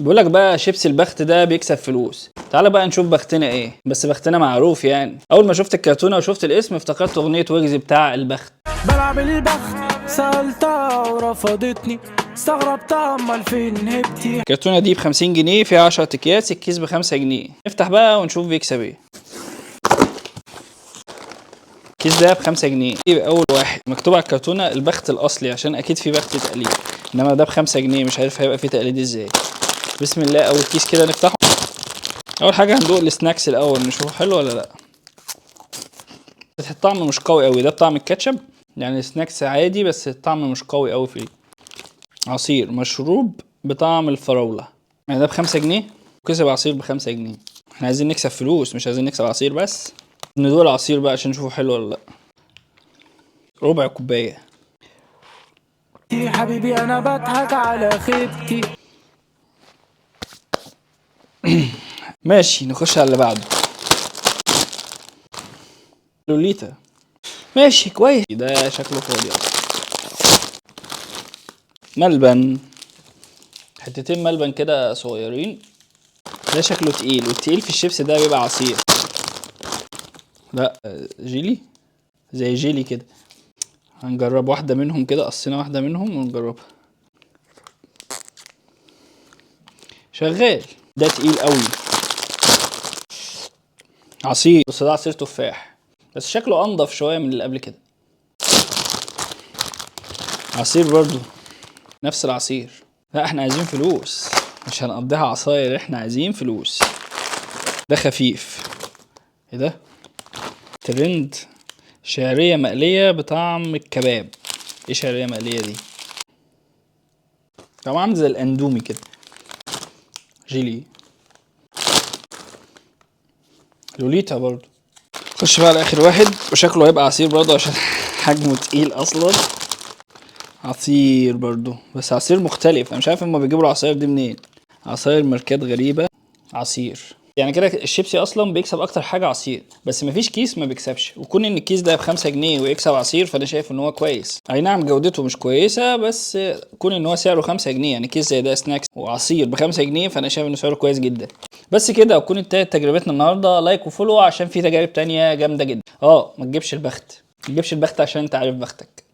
بيقولك بقى شيبسي البخت ده بيكسب فلوس. تعالى بقى نشوف بختنا ايه، بس بختنا معروف يعني. اول ما شفت الكرتونه وشفت الاسم افتكرت اغنيه ويجز بتاع البخت. بلعب البخت سألتها ورفضتني، استغربتها امال فين هبتي. الكرتونه دي ب50 جنيه، فيها 10 اكياس، الكيس ب5 جنيه. نفتح بقى ونشوف بيكسب ايه. الكيس ده ب5 جنيه. يبقى اول واحد مكتوب على الكرتونه البخت الاصلي، عشان اكيد في بخت تقليد، انما ده ب5 جنيه مش عارف هيبقى فيه تقليد ازاي. بسم الله. اول كيس كده نفتحه. اول حاجه هندوق السناكس الاول نشوفه حلو ولا لا. الطعم مش قوي قوي، ده بطعم الكاتشب يعني سناكس عادي، بس الطعم مش قوي قوي فيه. عصير مشروب بطعم الفراولة، يعني ده ب5 جنيه وكسب عصير ب5 جنيه. احنا عايزين نكسب فلوس، مش عايزين نكسب عصير بس. ندوق العصير بقى عشان نشوفه حلو ولا لا. ربع كوباية. يا حبيبي انا بضحك على خيبتي. ماشي نخش على اللي بعده. لوليتا. ماشي كويس. ده شكله فاضي اصلا. ملبن، حتتين ملبن كده صغيرين. ده شكله تقيل، والتقيل في الشيبس ده بيبقى عصير. لا جيلي، زي جيلي كده. هنجرب واحدة منهم كده، قصينا واحدة منهم ونجربها. شغال. ده تقيل قوي. عصير، بس ده عصير تفاح، بس شكله انضف شوية من اللي قبل كده. عصير برضو، نفس العصير. لا احنا عايزين فلوس، مش هنقضيها عصاير، احنا عايزين فلوس. ده خفيف. ايه ده؟ ترند شعرية مقلية بطعم الكباب. ايه شعرية مقلية دي؟ طعمها عامل زي الاندومي كده. جيلي. لوليتا برضو. خش بقى على اخر واحد، وشكله هيبقى عصير برضو عشان حجمه تقيل اصلا. عصير برضو، بس عصير مختلف. انا مش عارف هما بيجيبوا العصاير دي منين. عصاير ماركات غريبة. عصير يعني كده الشيبسي اصلا بيكسب اكتر حاجة عصير، بس مفيش كيس ما بيكسبش. وكون ان الكيس ده ب5 جنيه ويكسب عصير، فانا شايف ان هو كويس. اي نعم جودته مش كويسة، بس كون ان هو سعره 5 جنيه، يعني كيس زي ده سناكس وعصير ب5 جنيه، فانا شايف انه سعره كويس جدا. بس كده وتكون انتهت تجربتنا النهارده. لايك وفولو عشان في تجارب تانية جامدة جدا. ما تجيبش البخت، ما تجيبش البخت عشان انت عارف بختك.